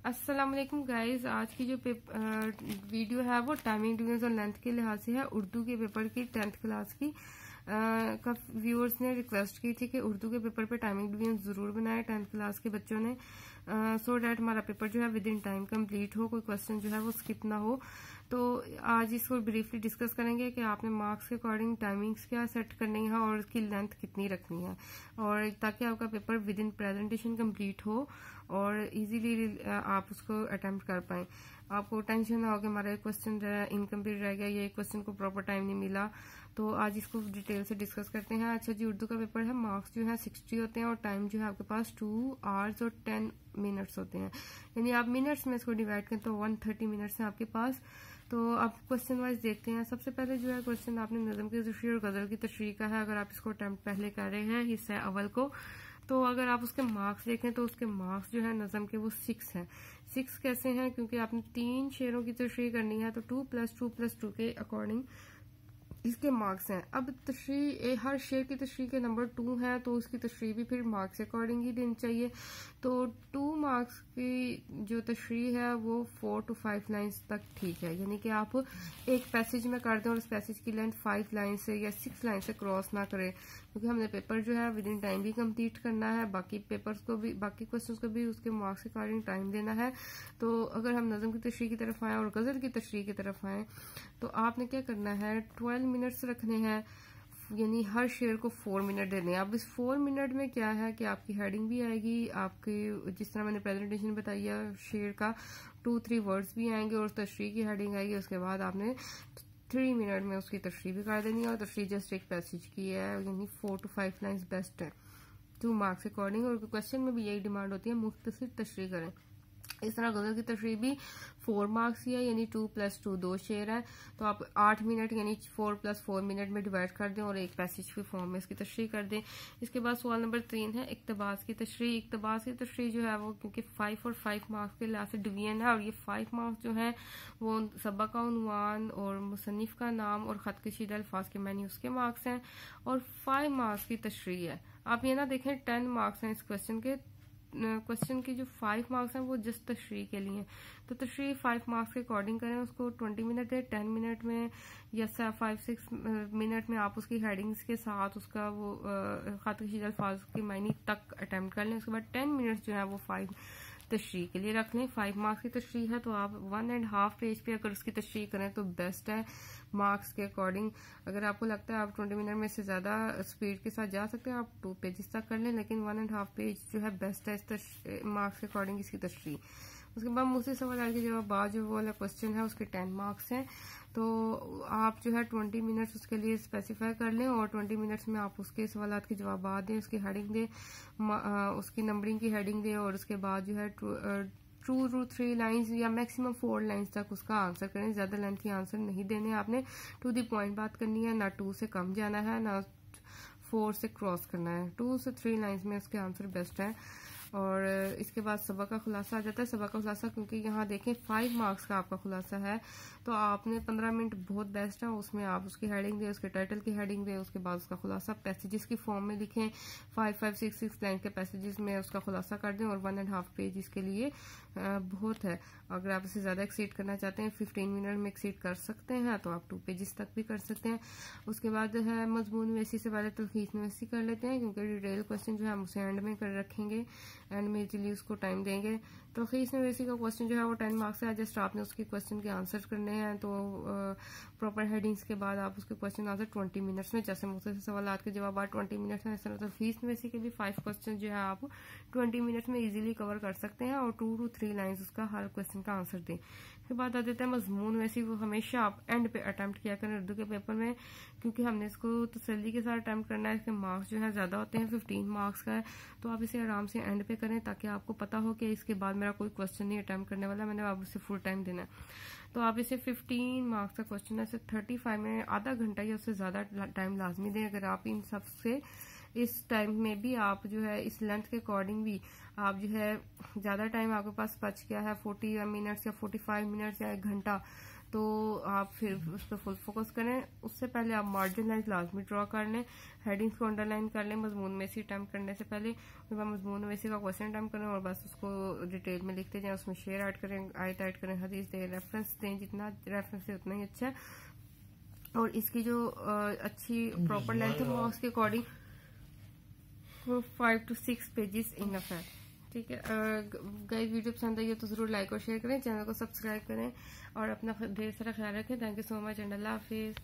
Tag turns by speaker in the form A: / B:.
A: अस्सलाम वालेकुम गाइस। आज की जो वीडियो है वो टाइमिंग डिवीजन और लेंथ के लिहाज से है। उर्दू के पेपर की 10th क्लास की का व्यूअर्स ने रिक्वेस्ट की थी कि उर्दू के पेपर पे टाइमिंग डिवीजन जरूर बनाए 10th क्लास के बच्चों ने, सो डैट हमारा पेपर जो है विद इन टाइम कंप्लीट हो, कोई क्वेश्चन जो है वो स्किप ना हो। तो आज इसको ब्रीफली डिस्कस करेंगे कि आपने मार्क्स के अकॉर्डिंग टाइमिंग्स क्या सेट करनी है और उसकी लेंथ कितनी रखनी है, और ताकि आपका paper with in presentation complete हो और इजीली आप उसको अटेम्प्ट कर पाए। आपको टेंशन ना हो कि हमारा क्वेश्चन इनकम्प्लीट रह गया, ये क्वेश्चन को प्रॉपर टाइम नहीं मिला। तो आज इसको डिटेल से डिस्कस करते हैं। अच्छा जी, उर्दू का पेपर है, मार्क्स जो है 60 होते हैं और टाइम जो है आपके पास 2 आवर्स और 10 मिनट्स होते हैं। यानी आप मिनट्स में इसको डिवाइड करें तो 130 मिनट्स है आपके पास। तो आप क्वेश्चन वाइज देखते हैं। सबसे पहले जो है क्वेश्चन आपने नज़म की तशरीह और गजल की तशरीह का है। अगर आप इसको अटेम्प्ट पहले कर रहे हैं हिस्सा अव्वल को, तो अगर आप उसके मार्क्स देखें तो उसके मार्क्स जो है नज़म के वो 6 हैं। 6 कैसे हैं? क्योंकि आपने 3 शेरों की तशरीह करनी है, तो 2 + 2 + 2 के अकॉर्डिंग इसके मार्क्स हैं। अब तशरीह हर शेर की तशरीह के नंबर 2 है, तो उसकी तशरीह भी फिर मार्क्स के अकॉर्डिंग ही देनी चाहिए। तो 2 मार्क्स की जो तशरीह है वो 4 to 5 लाइन्स तक ठीक है। यानी कि आप एक पैसेज में कर दें और उस पैसेज की लेंथ 5 लाइन से या 6 लाइन से क्रॉस ना करें, क्योंकि हमने पेपर जो है विद इन टाइम भी कंप्लीट करना है, बाकी पेपर्स को भी, बाकी क्वेश्चंस को भी उसके मार्क्स के अकॉर्डिंग टाइम देना है। तो अगर हम नज़म की तशरीह की तरफ आए और गजल की तशरीह की तरफ आए, तो आपने क्या करना है, 12 मिनट्स रखने हैं। यानी हर शेर को 4 मिनट देने हैं। अब इस 4 मिनट में क्या है कि आपकी हेडिंग भी आएगी, आपकी जिस तरह मैंने प्रेजेंटेशन बताई है शेर का 2-3 वर्ड्स भी आएंगे और तशरीह की हेडिंग आएगी। उसके बाद आपने 3 मिनट में उसकी तशरीह भी कर देनी है, और तशरीह जस्ट एक पैसेज की है, यानी 4 to 5 लाइन्स बेस्ट है 2 मार्क्स के अकॉर्डिंग। और क्वेश्चन में भी यही डिमांड होती है, मुख्तसर तशरीह करें। इस तरह गजल की तशरीह भी 4 मार्क्स की है, यानी 2 + 2 2 शेर है, तो आप 8 मिनट यानी 4 + 4 मिनट में डिवाइड कर दें और एक पैसेज की फॉर्म में इसकी तशरीह कर दें। इसके बाद सवाल नंबर 3 है इक्तबास की तशरीह। इक्तबास की तशरीह जो है वो क्योंकि 5 और 5 मार्क्स के लिहाज से डिवीजन है, और ये 5 मार्क्स जो है वो सबक का उन्वान और मुसन्निफ का नाम और खत कशीदा अल्फाज के मानी उसके मार्क्स हैं, और 5 मार्क्स की तशरीह है। आप ये ना देखें 10 मार्क्स हैं इस क्वेश्चन के जो 5 मार्क्स हैं वो जस्ट तशरीह के लिए। तो तशरीह 5 मार्क्स के अकॉर्डिंग करें, उसको 20 मिनट दे, 10 मिनट में या 5-6 मिनट में आप उसकी हेडिंग्स के साथ उसका वो खत कशीदा अल्फाज की मायनी तक अटेम्प्ट कर लें। उसके बाद 10 मिनट्स जो है वो 5 तशरीह के लिए रख लें। 5 मार्क्स की तशरीह है, तो आप 1.5 पेज पे अगर उसकी तशरीह करें तो बेस्ट है मार्क्स के अकॉर्डिंग। अगर आपको लगता है आप 20 मिनट में से ज्यादा स्पीड के साथ जा सकते हैं, आप 2 पेजेस तक कर लें, लेकिन 1.5 पेज जो है बेस्ट है इस मार्क्स के अकॉर्डिंग इसकी तशरीह। उसके बाद मुझसे सवाल के जवाब बाद जो वाला क्वेश्चन है उसके 10 मार्क्स हैं, तो आप जो है 20 मिनट्स उसके लिए स्पेसिफाई कर लें, और 20 मिनट्स में आप उसके सवालात के जवाब दें, उसकी हेडिंग दें, उसकी नंबरिंग की हेडिंग दें, और उसके बाद जो है 2 to 3 लाइन्स या मैक्सिमम 4 लाइन्स तक उसका आंसर करें। ज्यादा लेंथी आंसर नहीं देने, आपने टू द पॉइंट बात करनी है, ना 2 से कम जाना है ना 4 से क्रॉस करना है। 2 से 3 लाइन्स में उसके आंसर बेस्ट है। और इसके बाद सबक का खुलासा आ जाता है। सबक का खुलासा क्योंकि यहाँ देखें 5 मार्क्स का आपका खुलासा है, तो आपने 15 मिनट बहुत बेस्ट है, उसमें आप उसकी हेडिंग दें, उसके टाइटल की हेडिंग दें, उसके बाद उसका खुलासा पैसेजेस की फॉर्म में लिखें, 5-5-6 लाइन के पैसेजेस में उसका खुलासा कर दें, और 1.5 पेज इसके लिए बहुत है। अगर आप इसे ज्यादा एक्सीड करना चाहते हैं, 15 मिनट में एक्सीड कर सकते हैं, तो आप 2 पेजेस तक भी कर सकते हैं। उसके बाद है मजमून नवीसी से पहले तलखीस नवीसी कर लेते हैं, क्योंकि डिटेल क्वेश्चन जो है हम उसे एंड में कर रखेंगे, एंड में इजीली उसको टाइम देंगे। तो तलखीस नवीसी का क्वेश्चन जो है वो 10 मार्क्स है, जस्ट आपने उसके क्वेश्चन के आंसर करने हैं। तो प्रॉपर हेडिंग्स के बाद आप उसके क्वेश्चन आंसर 20 मिनट्स में, जैसे मुख्तलिफ सवाल के जवाब 20 मिनट्स में, इस तरह तलखीस नवीसी के भी 5 क्वेश्चन जो है आप 20 मिनट्स में इजीली कवर कर सकते हैं, और 2 to 3 लाइन्स उसका हर क्वेश्चन का आंसर दें। उसके बाद आ जाता है मजमून। वैसे वो हमेशा आप एंड पे अटेम्प्ट किया करें उर्दू के पेपर में, क्योंकि हमने इसको तसल्ली के साथ अटेम्प्ट करना है। इसके मार्क्स जो है ज्यादा होते हैं, 15 मार्क्स का है, तो आप इसे आराम से एंड पे करें, ताकि आपको पता हो कि इसके बाद मेरा कोई क्वेश्चन नहीं अटेम्प्ट करने वाला, मैंने आप उसे फुल टाइम देना है। तो आप इसे 15 मार्क्स का क्वेश्चन है, 35 में आधा घंटा या उससे ज्यादा टाइम लाजमी दें। अगर आप इन सब से इस टाइम में भी आप जो है इस लेंथ के अकॉर्डिंग भी आप जो है ज्यादा टाइम आपके पास बच गया है, 40 मिनट्स या 45 मिनट्स या 1 घंटा, तो आप फिर उस पर फुल फोकस करें। उससे पहले आप मार्जिन लाइन लाजमी ड्रॉ कर लें, हेडिंग्स को अंडरलाइन कर लें मजमून नवीसी अटैम्प्ट करने से पहले। उसके बाद मजमून नवीसी का क्वेश्चन अटैम्प्ट करें और बस उसको डिटेल में लिखते जाएं, उसमें शेयर ऐड करें, आयत ऐड करें, हदीस दें, रेफरेंस दें, जितना रेफरेंस है उतना ही अच्छा है। और इसकी जो अच्छी प्रॉपर लेंथ है वो उसके अकॉर्डिंग 5 to 6 पेजेस इनफ है। ठीक है गाइस, वीडियो पसंद आई हो तो जरूर लाइक और शेयर करें, चैनल को सब्सक्राइब करें और अपना ढेर सारा ख्याल रखें। Thank you so much and Allah Hafiz.